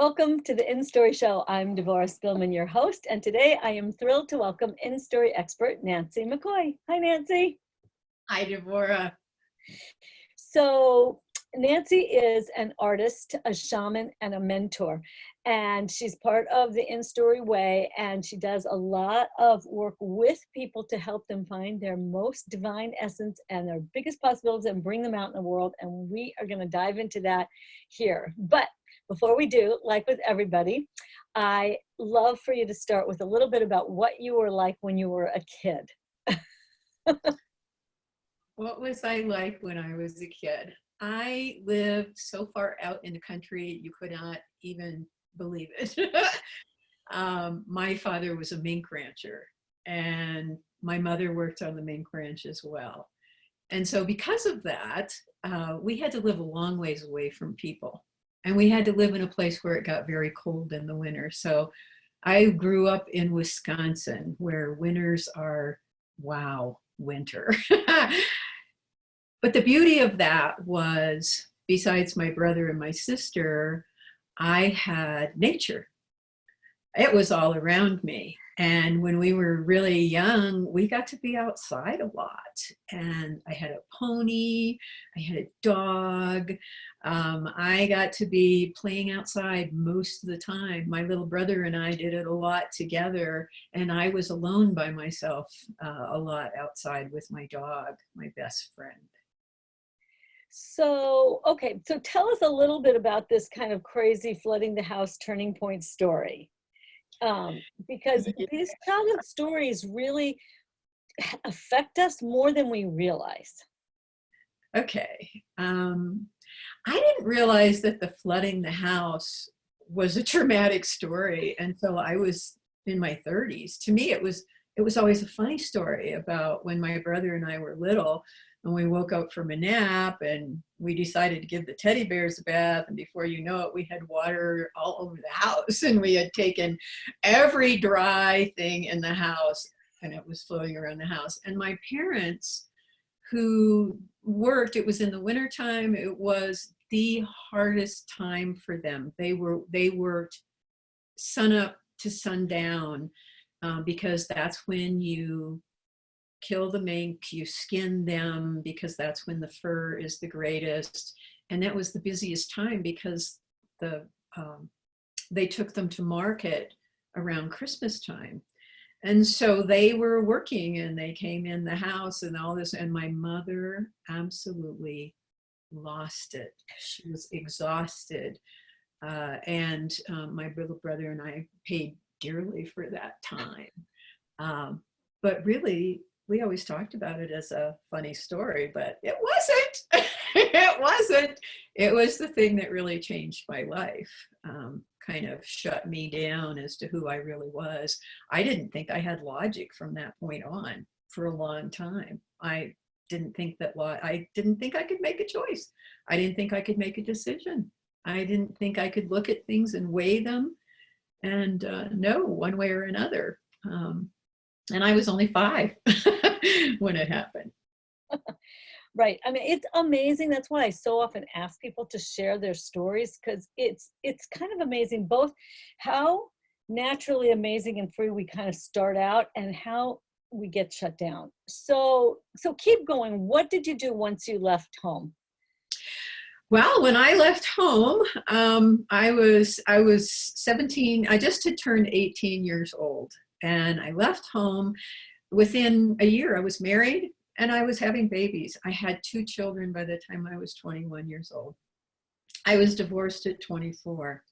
Welcome to the InStory Show. I'm Devorah Spilman, your host, and today I am thrilled to welcome InStory expert Nancy McCoy. Hi, Nancy. Hi, Devorah. So Nancy is an artist, a shaman, and a mentor, and she's part of the InStory Way, and she does a lot of work with people to help them find their most divine essence and their biggest possibilities and bring them out in the world, and we are going to dive into that here. But before we do, like with everybody, I love for you to start with a little bit about what you were like when you were a kid. What was I like when I was a kid? I lived so far out in the country, you could not even believe it. My father was a mink rancher, and my mother worked on the mink ranch as well. And so because of that, we had to live a long ways away from people. And we had to live in a place where it got very cold in the winter. So I grew up in Wisconsin, where winters are, wow, winter. But the beauty of that was, besides my brother and my sister, I had nature. It was all around me. And when we were really young, we got to be outside a lot. And I had a pony, I had a dog. I got to be playing outside most of the time. My little brother and I did it a lot together. And I was alone by myself a lot outside with my dog, my best friend. So, okay, so tell us a little bit about this kind of crazy flooding the house turning point story. Because these childhood stories really affect us more than we realize. Okay. I didn't realize that the flooding the house was a traumatic story until I was in my 30s. To me, it was always a funny story about when my brother and I were little, and we woke up from a nap and we decided to give the teddy bears a bath. And before you know it, we had water all over the house, and we had taken every dry thing in the house and it was floating around the house. And my parents, who worked, it was in the wintertime, it was the hardest time for them. They worked sun up to sundown because that's when you kill the mink, you skin them, because that's when the fur is the greatest. And that was the busiest time because they took them to market around Christmas time. And so they were working and they came in the house and all this, and my mother absolutely lost it. She was exhausted. And my little brother and I paid dearly for that time. But really, we always talked about it as a funny story, but it wasn't. It wasn't. It was the thing that really changed my life, kind of shut me down as to who I really was. I didn't think I had logic from that point on for a long time. I didn't think I could make a choice. I didn't think I could make a decision. I didn't think I could look at things and weigh them and know one way or another. And I was only 5 when it happened. Right. I mean, it's amazing. That's why I so often ask people to share their stories, because it's kind of amazing, both how naturally amazing and free we kind of start out and how we get shut down. So keep going. What did you do once you left home? Well, when I left home, I was 17. I just had turned 18 years old. And I left home. Within a year, I was married and I was having babies. I had 2 children by the time I was 21 years old. I was divorced at 24.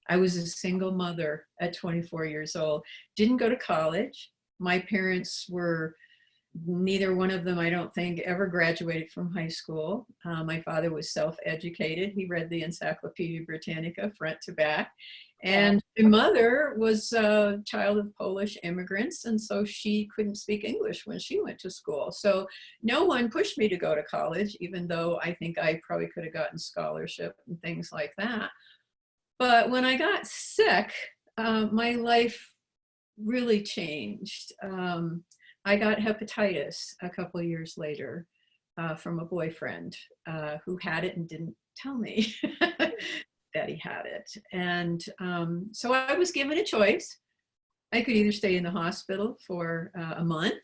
I was a single mother at 24 years old. Didn't go to college. My parents were, neither one of them, I don't think, ever graduated from high school. My father was self-educated. He read the Encyclopedia Britannica front to back. And my mother was a child of Polish immigrants, and so she couldn't speak English when she went to school. So no one pushed me to go to college, even though I think I probably could have gotten scholarship and things like that. But when I got sick, my life really changed. I got hepatitis a couple of years later from a boyfriend who had it and didn't tell me. that he had it. And so I was given a choice. I could either stay in the hospital for a month,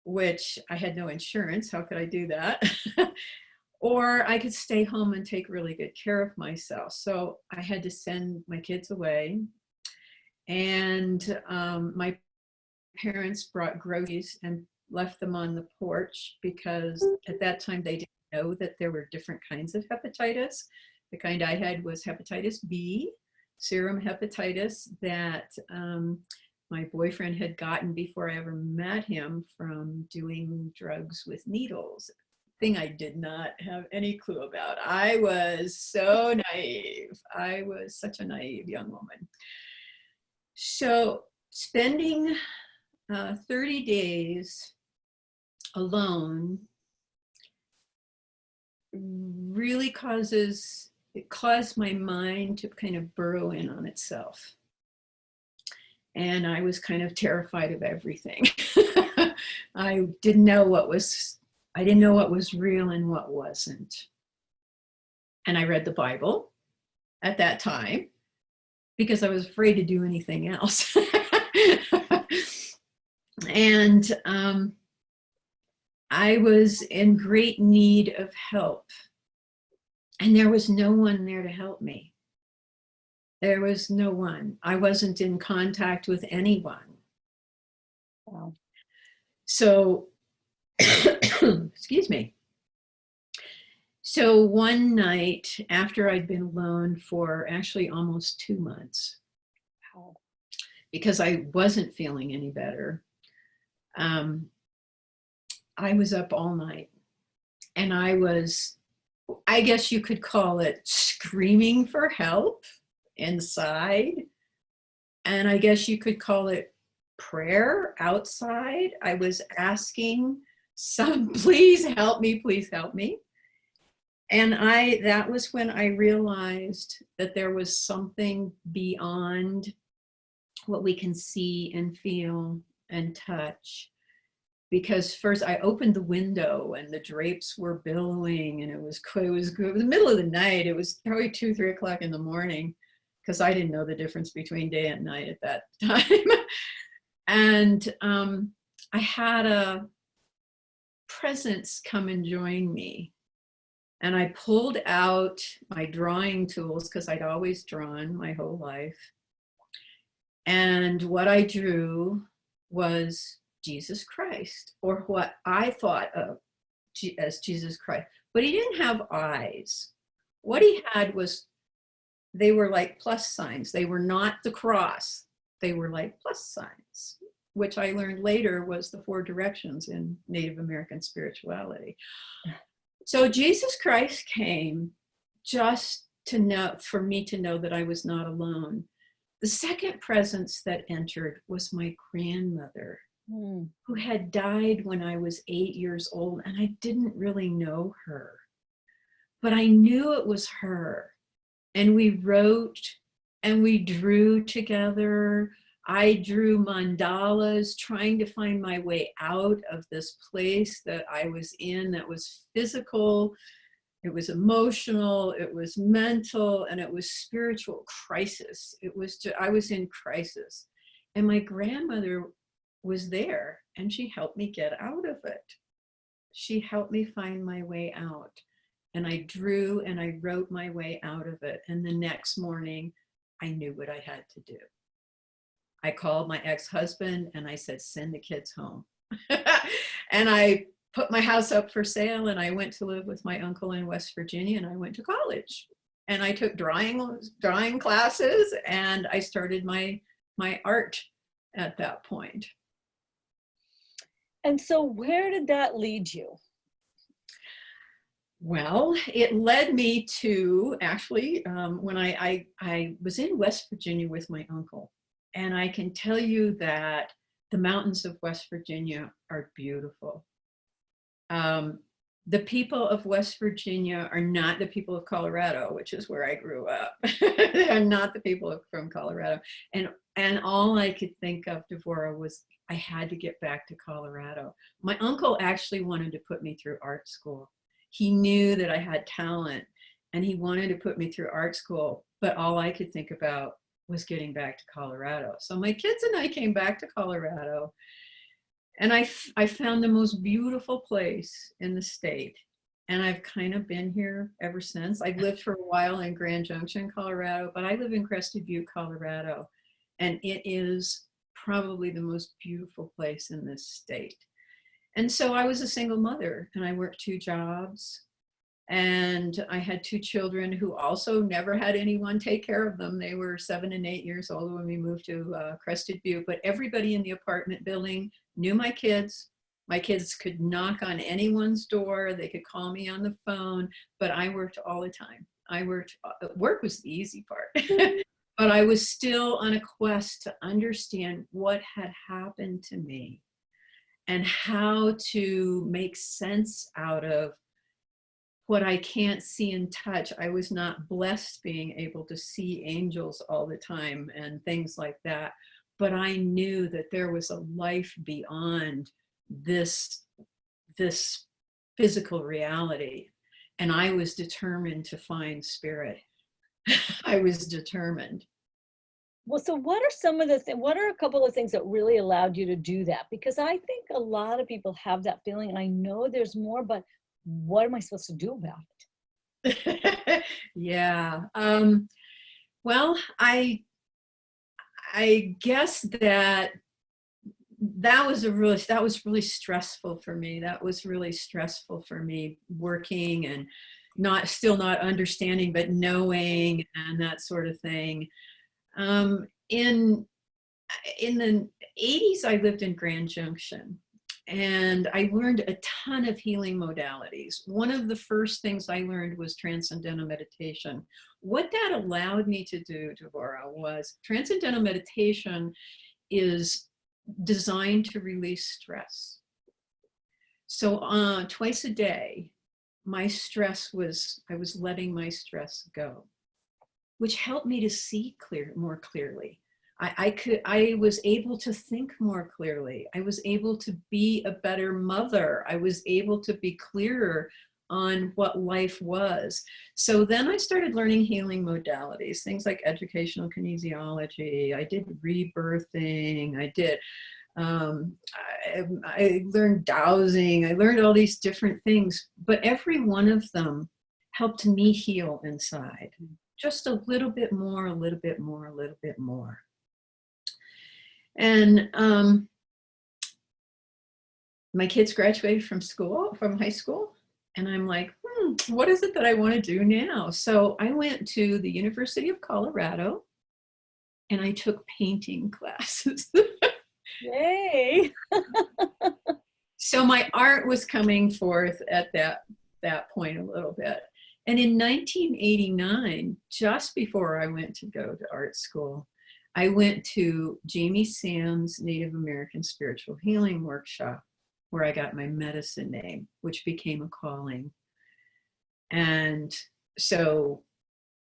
which I had no insurance. How could I do that? Or I could stay home and take really good care of myself. So I had to send my kids away. And my parents brought groceries and left them on the porch because at that time they didn't know that there were different kinds of hepatitis. The kind I had was hepatitis B, serum hepatitis, that my boyfriend had gotten before I ever met him from doing drugs with needles. Thing I did not have any clue about. I was so naive. I was such a naive young woman. So spending 30 days alone really caused my mind to kind of burrow in on itself. And I was kind of terrified of everything. I didn't know what was real and what wasn't. And I read the Bible at that time because I was afraid to do anything else. And I was in great need of help. And there was no one there to help me. There was no one. I wasn't in contact with anyone. Wow. So, excuse me. So one night after I'd been alone for actually almost 2 months, Wow. because I wasn't feeling any better, I was up all night and I guess you could call it screaming for help inside. And I guess you could call it prayer outside. I was asking please help me, please help me. And that was when I realized that there was something beyond what we can see and feel and touch. Because first I opened the window and the drapes were billowing and it was the middle of the night. It was probably 2, 3 o'clock in the morning because I didn't know the difference between day and night at that time. And I had a presence come and join me. And I pulled out my drawing tools because I'd always drawn my whole life. And what I drew was Jesus Christ, or what I thought of as Jesus Christ. But he didn't have eyes. What he had was, they were like plus signs. They were not the cross. They were like plus signs, which I learned later was the 4 directions in Native American spirituality. So Jesus Christ came just for me to know that I was not alone. The second presence that entered was my grandmother, who had died when I was 8 years old, and I didn't really know her, but I knew it was her. And we wrote and we drew together. I drew mandalas trying to find my way out of this place that I was in that was physical, it was emotional, it was mental, and it was spiritual crisis. I was in crisis. And my grandmother was there and she helped me get out of it. She helped me find my way out. And I drew and I wrote my way out of it. And the next morning, I knew what I had to do. I called my ex-husband and I said, send the kids home. And I put my house up for sale and I went to live with my uncle in West Virginia, and I went to college. And I took drawing classes, and I started my art at that point. And so where did that lead you? Well, it led me to actually when I was in West Virginia with my uncle, and I can tell you that the mountains of West Virginia are beautiful. The people of West Virginia are not the people of Colorado, which is where I grew up. They are not the people from Colorado. And all I could think of, Devorah, was I had to get back to Colorado. My uncle actually wanted to put me through art school. He knew that I had talent. and he wanted to put me through art school, but all I could think about was getting back to Colorado. So my kids and I came back to Colorado, and I found the most beautiful place in the state. And I've kind of been here ever since. I've lived for a while in Grand Junction, Colorado, but I live in Crested Butte, Colorado. And it is probably the most beautiful place in this state. And so I was a single mother, and I worked 2 jobs. And I had 2 children who also never had anyone take care of them. They were 7 and 8 years old when we moved to Crested Butte, but everybody in the apartment building knew my kids. My kids could knock on anyone's door. They could call me on the phone, but I worked all the time. Work was the easy part, but I was still on a quest to understand what had happened to me and how to make sense out of what I can't see and touch. I was not blessed being able to see angels all the time and things like that. But I knew that there was a life beyond this physical reality. And I was determined to find spirit. I was determined. Well, so what are some of the what are a couple of things that really allowed you to do that? Because I think a lot of people have that feeling, and I know there's more, but what am I supposed to do about it? Yeah. Well, I guess that was really stressful for me. That was really stressful for me, working and still not understanding, but knowing, and that sort of thing. In the 80s, I lived in Grand Junction, and I learned a ton of healing modalities. One of the first things I learned was transcendental meditation. What that allowed me to do, Devorah, was transcendental meditation is designed to release stress. So twice a day, I was letting my stress go, which helped me to see more clearly. I was able to think more clearly. I was able to be a better mother. I was able to be clearer on what life was. So then I started learning healing modalities, things like educational kinesiology. I did rebirthing. I learned dowsing. I learned all these different things, but every one of them helped me heal inside. Just a little bit more, a little bit more, a little bit more. And my kids graduated from high school, and I'm like, what is it that I want to do now? So I went to the University of Colorado, and I took painting classes. Yay! So my art was coming forth at that point a little bit. And in 1989, just before I went to go to art school, I went to Jamie Sam's Native American Spiritual Healing Workshop, where I got my medicine name, which became a calling. And so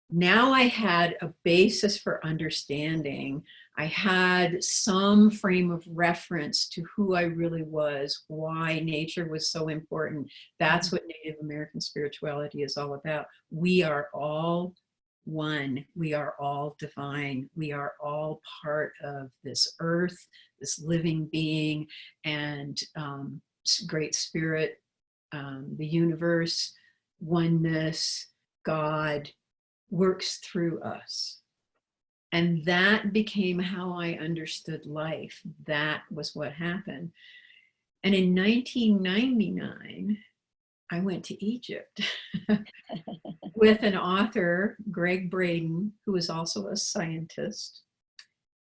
now I had a basis for understanding. I had some frame of reference to who I really was, why nature was so important. That's what Native American spirituality is all about. We are all one. We are all divine. We are all part of this earth, this living being, and great spirit, the universe, oneness, God works through us. And that became how I understood life. That was what happened. And in 1999, I went to Egypt with an author, Greg Braden, who is also a scientist.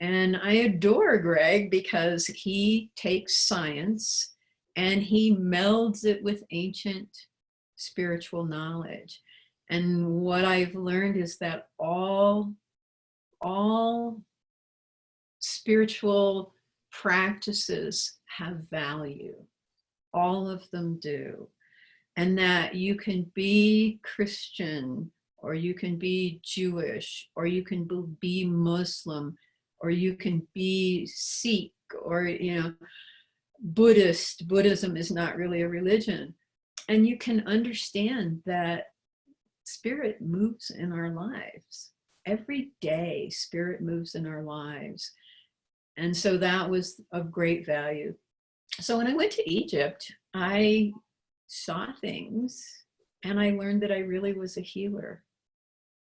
And I adore Greg because he takes science and he melds it with ancient spiritual knowledge. And what I've learned is that all spiritual practices have value. All of them do. And that you can be Christian, or you can be Jewish, or you can be Muslim, or you can be Sikh, or Buddhist. Buddhism is not really a religion. And you can understand that spirit moves in our lives. Every day, spirit moves in our lives. And so that was of great value. So when I went to Egypt, I saw things and I learned that I really was a healer.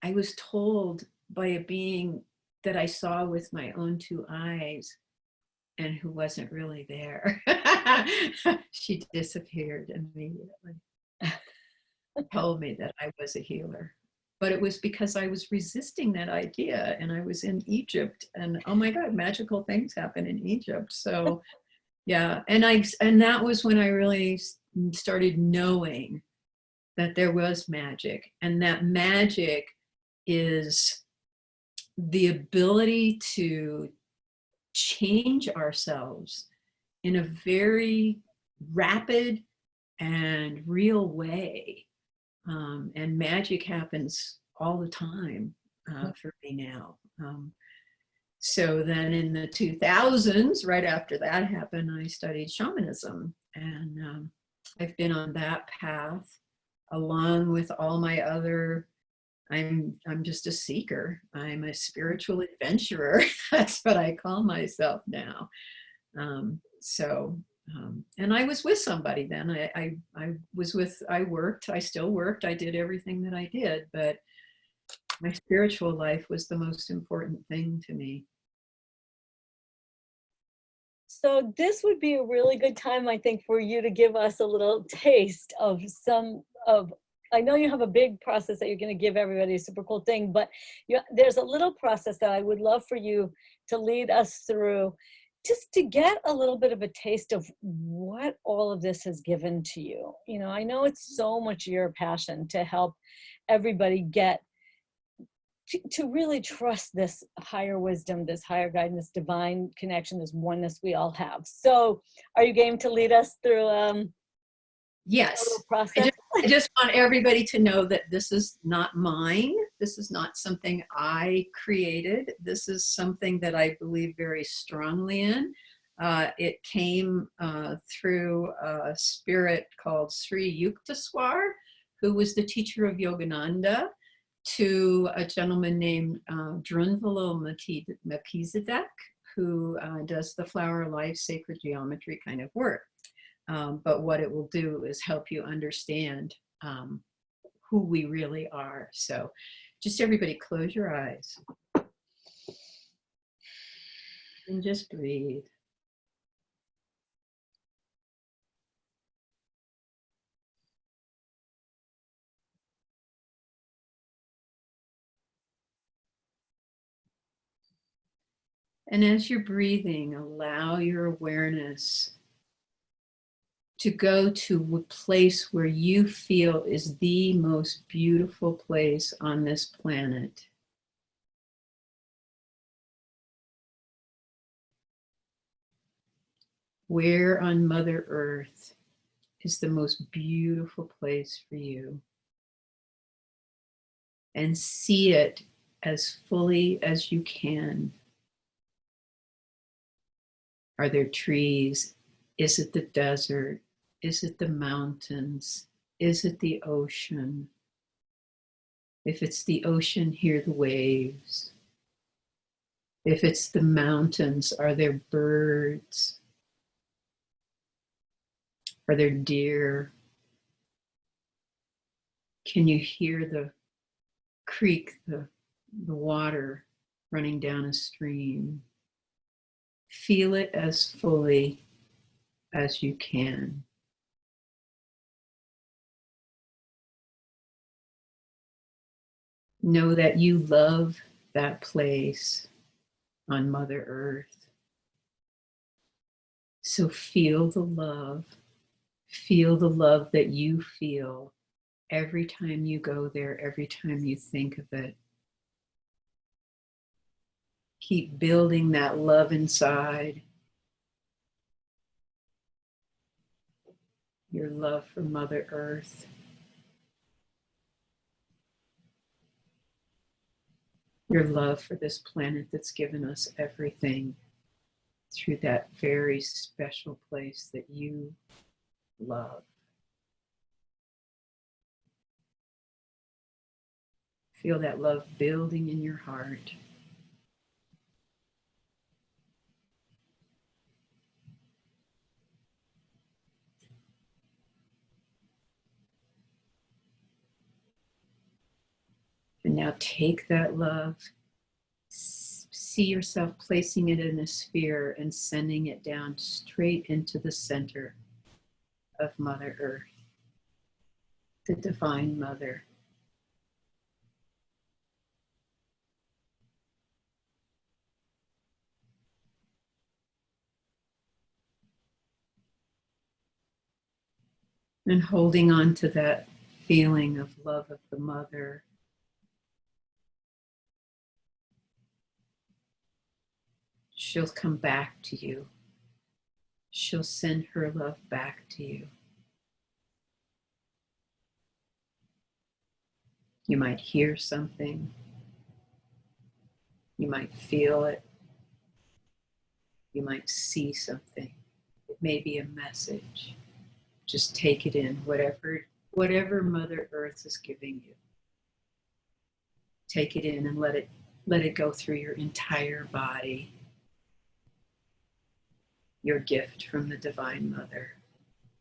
I was told by a being that I saw with my own two eyes and who wasn't really there. She disappeared immediately. Told me that I was a healer. But it was because I was resisting that idea, and I was in Egypt, and oh my God, magical things happen in Egypt. So yeah, and that was when I really started knowing that there was magic, and that magic is the ability to change ourselves in a very rapid and real way. And magic happens all the time for me now. So then in the 2000s, right after that happened, I studied shamanism. And I've been on that path along with all my other, I'm just a seeker. I'm a spiritual adventurer. That's what I call myself now. And I was with somebody then. I worked, I still worked, I did everything that I did, but my spiritual life was the most important thing to me. So this would be a really good time, I think, for you to give us a little taste of I know you have a big process that you're going to give everybody, a super cool thing, but there's a little process that I would love for you to lead us through, just to get a little bit of a taste of what all of this has given to you. You know, I know it's so much your passion to help everybody get to really trust this higher wisdom, this higher guidance, this divine connection, this oneness we all have. So are you game to lead us through yes, process? I just want everybody to know that this is not mine. This is not something I created. This is something that I believe very strongly in. It came through a spirit called Sri Yukteswar, who was the teacher of Yogananda, to a gentleman named Drunvalo Melchizedek, who does the Flower of Life sacred geometry kind of work. But what it will do is help you understand who we really are. So just everybody close your eyes and just breathe. And as you're breathing, allow your awareness to go to a place where you feel is the most beautiful place on this planet. Where on Mother Earth is the most beautiful place for you? And see it as fully as you can. Are there trees? Is it the desert? Is it the mountains? Is it the ocean? If it's the ocean, hear the waves. If it's the mountains, are there birds? Are there deer? Can you hear the creek, the water running down a stream? Feel it as fully as you can. Know that you love that place on Mother Earth. So feel the love. Feel the love that you feel every time you go there, every time you think of it. Keep building that love inside. Your love for Mother Earth. Your love for this planet that's given us everything through that very special place that you love. Feel that love building in your heart. And now take that love, see yourself placing it in a sphere and sending it down straight into the center of Mother Earth, the Divine Mother. And holding on to that feeling of love of the Mother. She'll come back to you. She'll send her love back to you. You might hear something. You might feel it. You might see something. It may be a message. Just take it in, whatever Mother Earth is giving you. Take it in and let it go through your entire body. Your gift from the Divine Mother.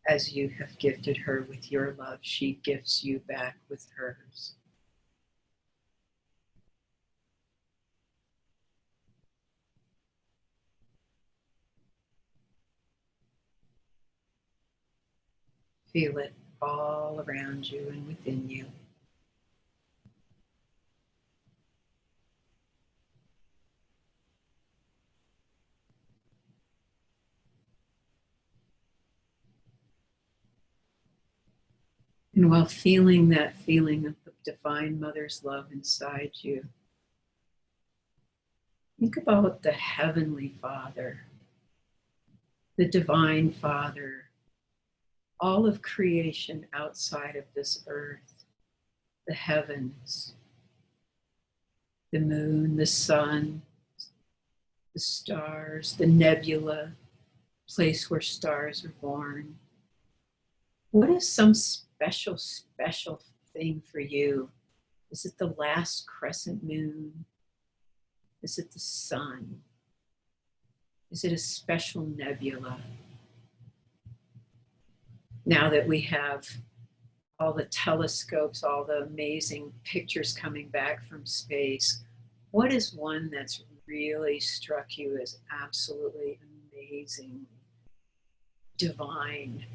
As you have gifted her with your love, she gifts you back with hers. Feel it all around you and within you. And while feeling that feeling of the Divine Mother's love inside you, think about the Heavenly Father, the Divine Father, all of creation outside of this earth, the heavens, the moon, the sun, the stars, the nebula, place where stars are born. What is some special thing for you? Is it the last crescent moon? Is it the sun? Is it a special nebula? Now that we have all the telescopes, all the amazing pictures coming back from space, what is one that's really struck you as absolutely amazing, divine?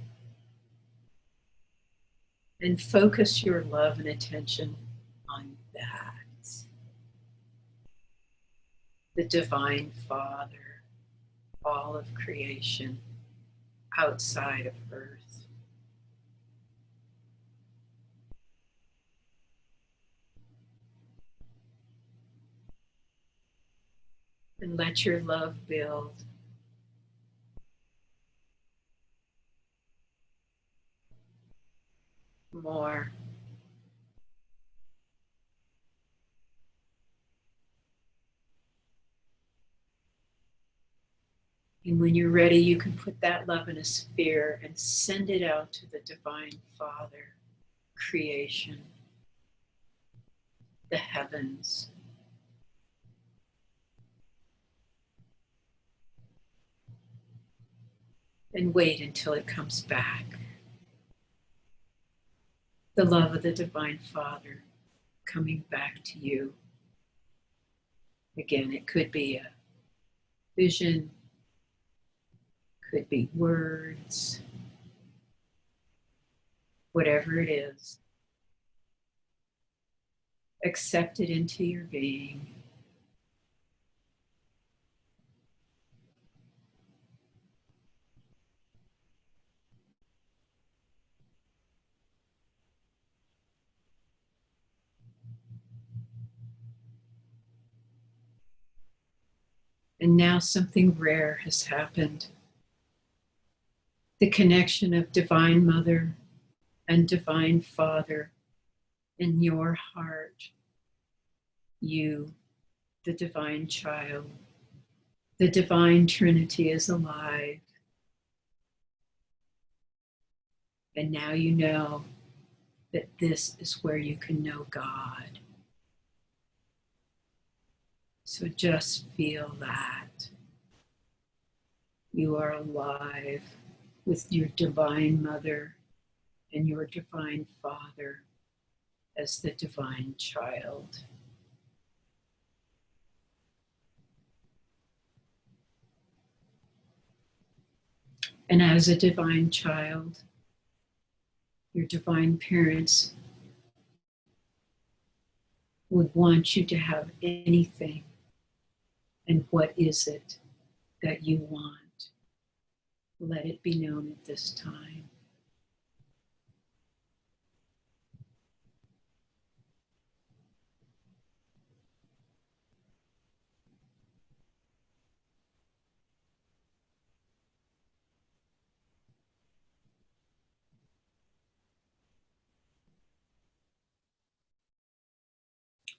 And focus your love and attention on that. The Divine Father, all of creation, outside of Earth. And let your love build. More. And when you're ready, you can put that love in a sphere and send it out to the Divine Father, creation, the heavens. And wait until it comes back. The love of the Divine Father coming back to you. Again, it could be a vision, could be words, whatever it is. Accept it into your being. And now something rare has happened. The connection of Divine Mother and Divine Father in your heart. You, the Divine Child, the Divine Trinity is alive. And now you know that this is where you can know God. So just feel that you are alive with your divine mother and your divine father as the divine child. And as a divine child, your divine parents would want you to have anything. And what is it that you want? Let it be known at this time.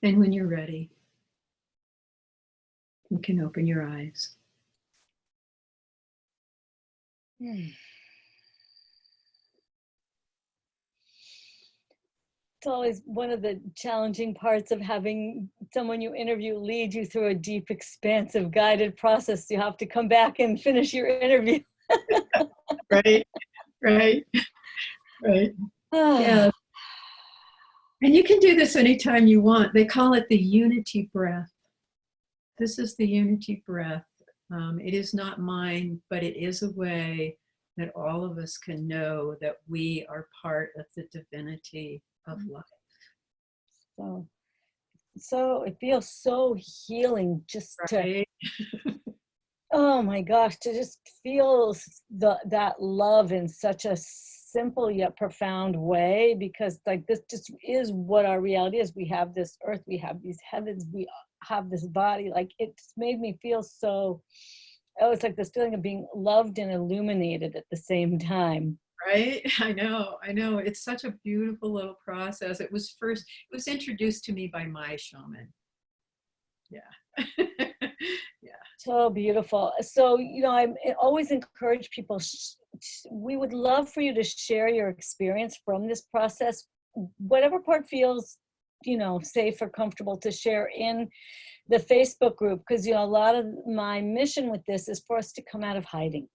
And when you're ready, you can open your eyes. It's always one of the challenging parts of having someone you interview lead you through a deep, expansive, guided process. You have to come back and finish your interview. Right, right, right. Yeah. And you can do this anytime you want. They call it the unity breath. This is the unity breath. It is not mine, but it is a way that all of us can know that we are part of the divinity of life. So it feels so healing just right? Oh my gosh, to just feel that love in such a simple yet profound way, because like this just is what our reality is. We have this earth, we have these heavens, we have this body. Like it just made me feel so, oh, it's like this feeling of being loved and illuminated at the same time. Right? I know. It's such a beautiful little process. It was introduced to me by my shaman. Yeah. Yeah. So beautiful. So, I always encourage people, we would love for you to share your experience from this process, whatever part feels, safe or comfortable to share in the Facebook group. Because, a lot of my mission with this is for us to come out of hiding,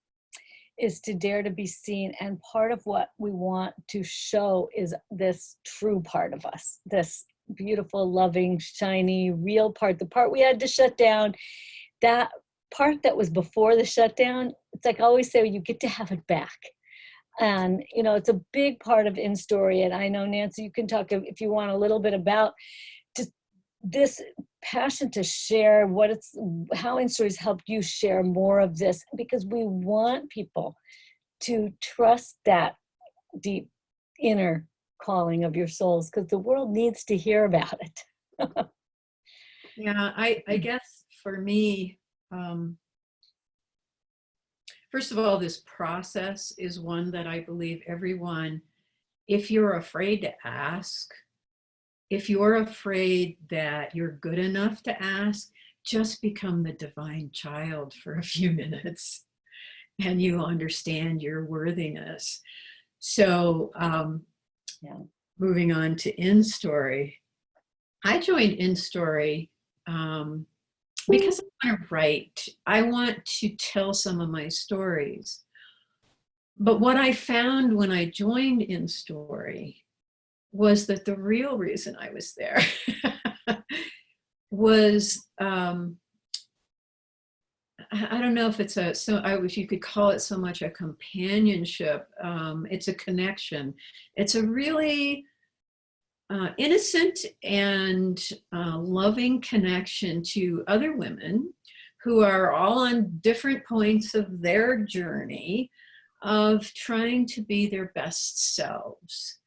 is to dare to be seen. And part of what we want to show is this true part of us, this beautiful, loving, shiny, real part, the part we had to shut down. That part that was before the shutdown, it's like I always say, you get to have it back. And, it's a big part of InStory. And I know, Nancy, you can talk, if you want, a little bit about just this passion to share how InStory's helped you share more of this, because we want people to trust that deep inner calling of your souls, because the world needs to hear about it. Yeah, I guess for me, first of all, this process is one that I believe everyone, if you're afraid to ask, if you're afraid that you're good enough to ask, just become the divine child for a few minutes and you understand your worthiness. So moving on to InStory, I joined InStory because I want to write. I want to tell some of my stories. But what I found when I joined InStory was that the real reason I was there was, I don't know if it's if you could call it so much a companionship. It's a connection. It's a really innocent and loving connection to other women who are all on different points of their journey of trying to be their best selves.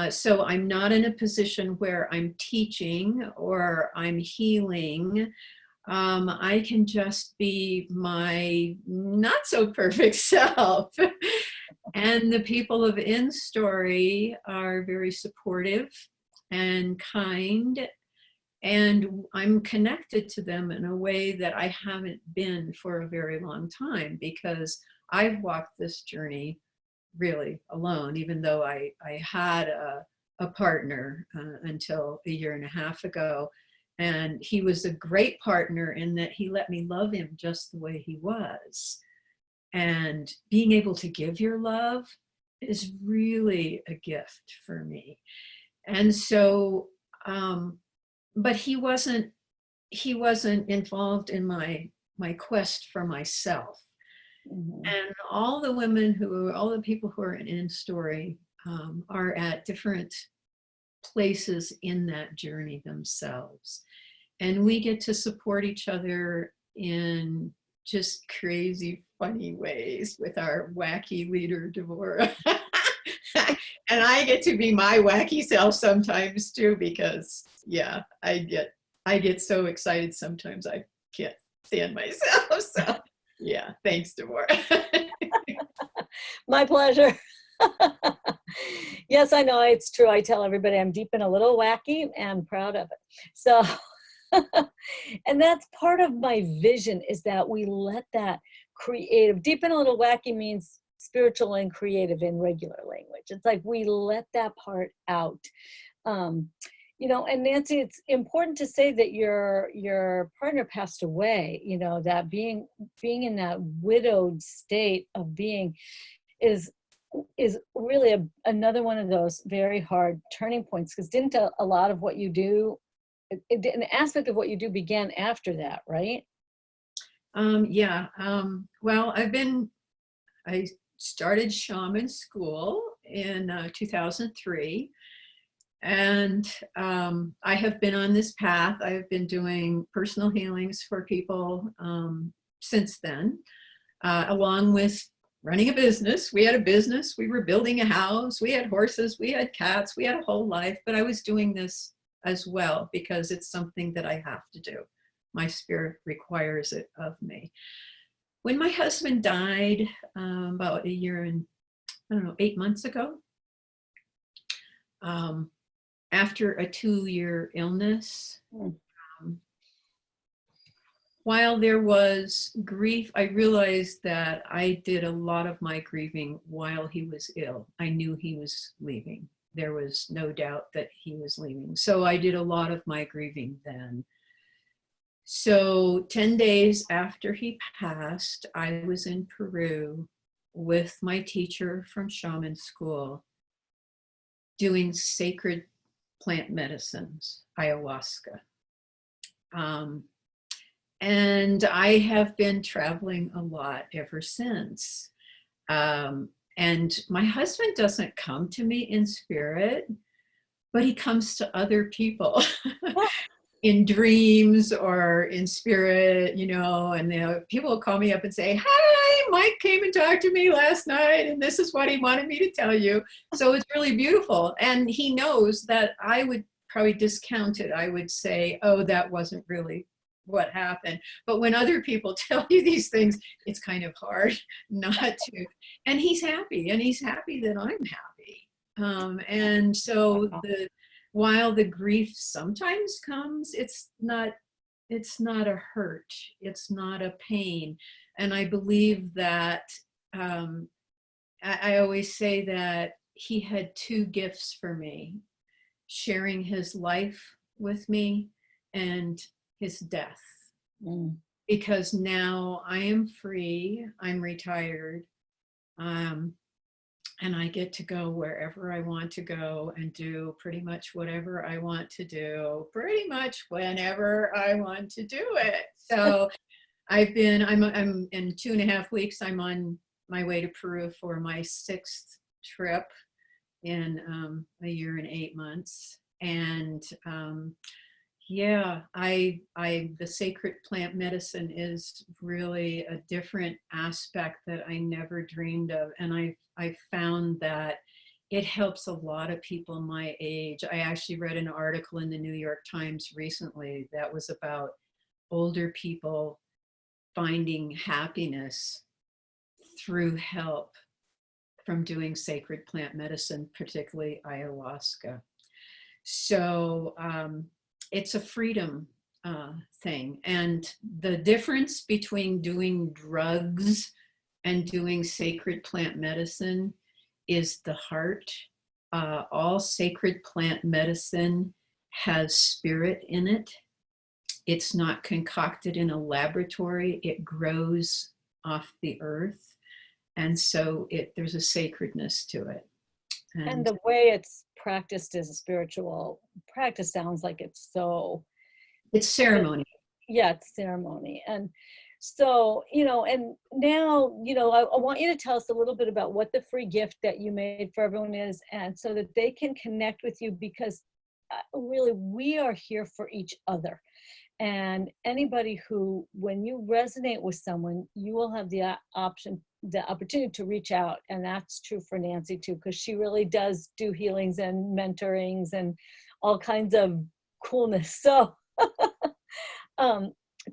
So I'm not in a position where I'm teaching or I'm healing. I can just be my not so perfect self. And the people of InStory are very supportive and kind, and I'm connected to them in a way that I haven't been for a very long time, because I've walked this journey really alone, even though I had a partner until a year and a half ago. And he was a great partner in that he let me love him just the way he was. And being able to give your love is really a gift for me. And so, but he wasn't involved in my quest for myself. Mhm. And all the people who are in InStory are at different places in that journey themselves. And we get to support each other in just crazy, funny ways with our wacky leader, Devorah. And I get to be my wacky self sometimes too, because yeah, I get so excited sometimes I can't stand myself. So yeah, thanks, Devorah. My pleasure. Yes, I know it's true. I tell everybody I'm deep and a little wacky and proud of it. So, and that's part of my vision, is that we let that creative, deep and a little wacky means spiritual and creative in regular language. It's like we let that part out. Um, and Nancy, it's important to say that your partner passed away. That being in that widowed state of being is really another one of those very hard turning points, because didn't a lot of what you do, an aspect of what you do began after that, right? Yeah. Well, I started shaman school in 2003. And I have been on this path. I have been doing personal healings for people since then, along with running a business. We had a business, we were building a house, we had horses, we had cats, we had a whole life, but I was doing this as well because it's something that I have to do. My spirit requires it of me. When my husband died about a year and, I don't know, 8 months ago, after a 2-year illness, while there was grief, I realized that I did a lot of my grieving while he was ill. I knew he was leaving. There was no doubt that he was leaving. So I did a lot of my grieving then. So 10 days after he passed, I was in Peru with my teacher from shaman school doing sacred plant medicines, ayahuasca. And I have been traveling a lot ever since. And my husband doesn't come to me in spirit, but he comes to other people in dreams or in spirit, and people will call me up and say, "Hi, Mike came and talked to me last night, and this is what he wanted me to tell you." So it's really beautiful. And he knows that I would probably discount it. I would say, "Oh, that wasn't really what happened." But when other people tell you these things, it's kind of hard not to. And he's happy, and he's happy that I'm happy. And so while the grief sometimes comes, it's not a hurt, it's not a pain. And I believe that I always say that he had two gifts for me: sharing his life with me and his death. Because now I am free, I'm retired, and I get to go wherever I want to go and do pretty much whatever I want to do, pretty much whenever I want to do it. So I'm in 2.5 weeks, I'm on my way to Peru for my 6th trip in a year and 8 months. And yeah, the sacred plant medicine is really a different aspect that I never dreamed of. And I found that it helps a lot of people my age. I actually read an article in the New York Times recently that was about older people finding happiness through help from doing sacred plant medicine, particularly ayahuasca. So it's a freedom thing. And the difference between doing drugs and doing sacred plant medicine is the heart. All sacred plant medicine has spirit in it. It's not concocted in a laboratory. It grows off the earth. And so there's a sacredness to it. And the way it's practiced as a spiritual practice sounds like it's so, it's ceremony. Yeah, it's ceremony. And so, and now, I want you to tell us a little bit about what the free gift that you made for everyone is, and so that they can connect with you, because really we are here for each other. And anybody who, when you resonate with someone, you will have the opportunity to reach out. And that's true for Nancy too, because she really does do healings and mentorings and all kinds of coolness. So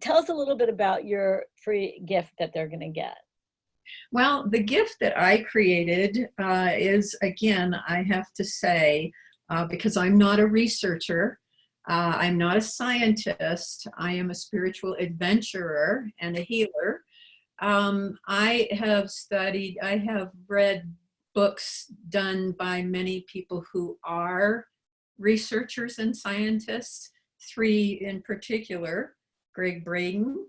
tell us a little bit about your free gift that they're going to get. Well, the gift that I created is, again, I have to say, because I'm not a researcher, I'm not a scientist, I am a spiritual adventurer and a healer. I have read books done by many people who are researchers and scientists, 3 in particular: Greg Braden,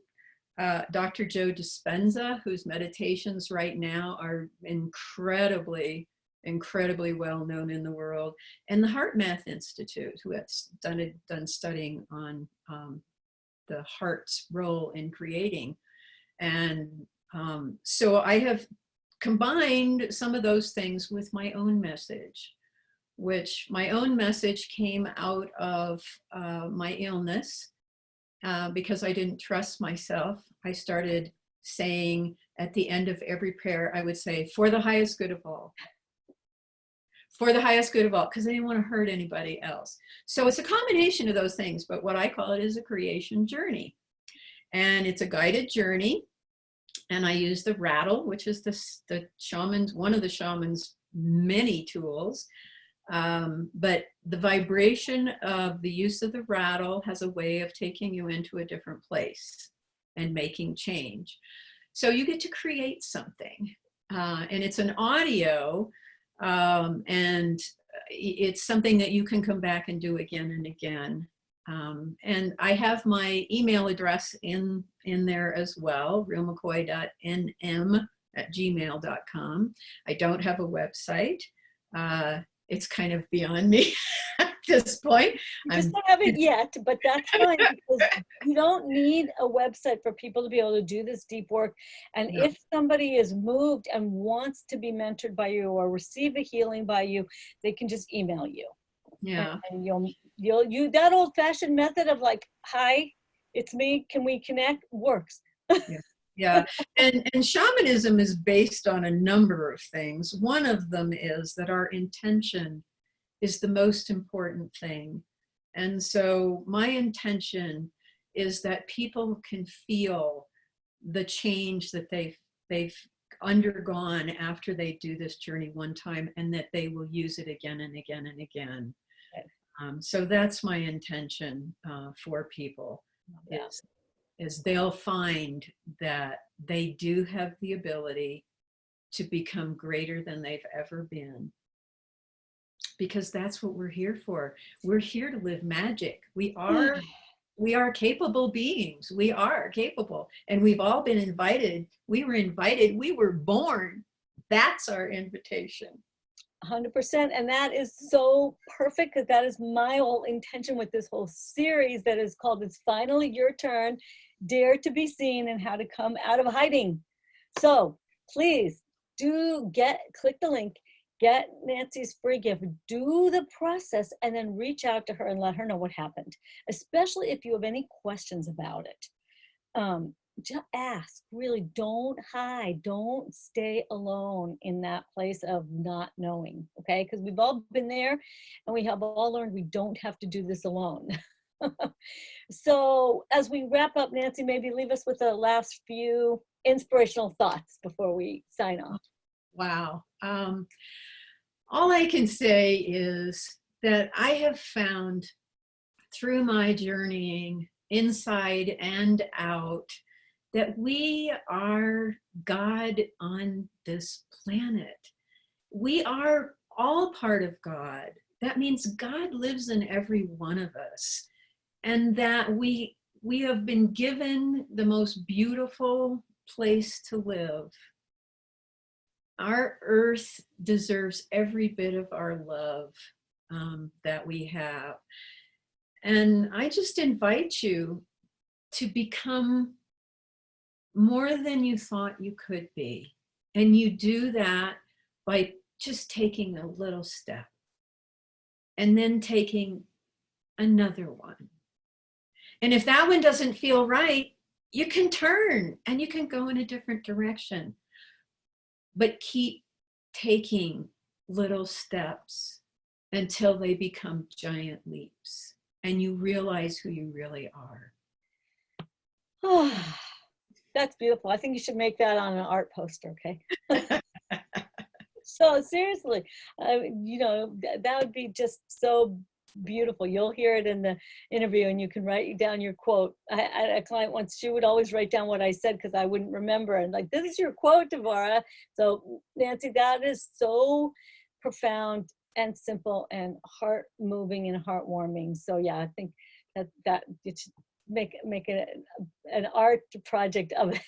Dr. Joe Dispenza, whose meditations right now are incredibly well known in the world, and the Heart Math Institute, who has done studying on the heart's role in creating. And so I have combined some of those things with my own message, which my own message came out of my illness. Because I didn't trust myself, I started saying at the end of every prayer, I would say, for the highest good of all. For the highest good of all, because I didn't want to hurt anybody else. So it's a combination of those things, but what I call it is a creation journey. And it's a guided journey. And I use the rattle, which is one of the shaman's many tools. But the vibration of the use of the rattle has a way of taking you into a different place and making change. So you get to create something, and it's an audio, and it's something that you can come back and do again and again. And I have my email address in there as well, realmccoy.nm@gmail.com. I don't have a website. It's kind of beyond me at this point. You just don't have it yet, but that's fine, because you don't need a website for people to be able to do this deep work. And No. If somebody is moved and wants to be mentored by you or receive a healing by you, they can just email you. Yeah. And you'll use that old-fashioned method of like, hi, it's me, can we connect? Works. Yeah. Yeah, and shamanism is based on a number of things. One of them is that our intention is the most important thing. And so my intention is that people can feel the change that they've undergone after they do this journey one time, and that they will use it again and again and again. So that's my intention for people. Yeah. Is they'll find that they do have the ability to become greater than they've ever been. Because that's what we're here for. We're here to live magic. We are capable beings. We are capable. And we've all been invited. We were invited. We were born. That's our invitation. 100%. And that is so perfect, because that is my whole intention with this whole series that is called It's Finally Your Turn, Dare to Be Seen, and How to Come Out of Hiding. So please click the link, get Nancy's free gift, do the process, and then reach out to her and let her know what happened, especially if you have any questions about it. Just ask. Really, don't hide. Don't stay alone in that place of not knowing, okay? Because we've all been there, and we have all learned we don't have to do this alone. So as we wrap up, Nancy, maybe leave us with the last few inspirational thoughts before we sign off. Wow. All I can say is that I have found through my journeying inside and out that we are God on this planet. We are all part of God. That means God lives in every one of us, and that we we have been given the most beautiful place to live. Our earth deserves every bit of our love that we have. And I just invite you to become more than you thought you could be. And you do that by just taking a little step and then taking another one. And if that one doesn't feel right, you can turn and you can go in a different direction. But keep taking little steps until they become giant leaps and you realize who you really are. Oh, that's beautiful. I think you should make that on an art poster, okay? So seriously, you know, that would be just so beautiful. You'll hear it in the interview and you can write down your quote. I had a client once, she would always write down what I said because I wouldn't remember. And like, this is your quote, Devorah. So Nancy, that is so profound and simple and heart moving and heartwarming. So yeah, I think that you should make it an art project of it.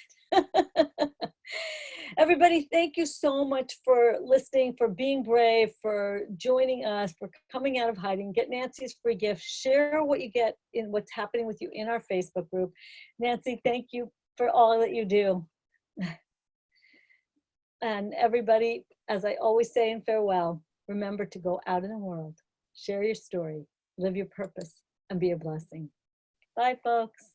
Everybody, thank you so much for listening, for being brave, for joining us, for coming out of hiding. Get Nancy's free gift. Share what you get in what's happening with you in our Facebook group. Nancy, thank you for all that you do. And everybody, as I always say in farewell, remember to go out in the world, share your story, live your purpose, and be a blessing. Bye, folks.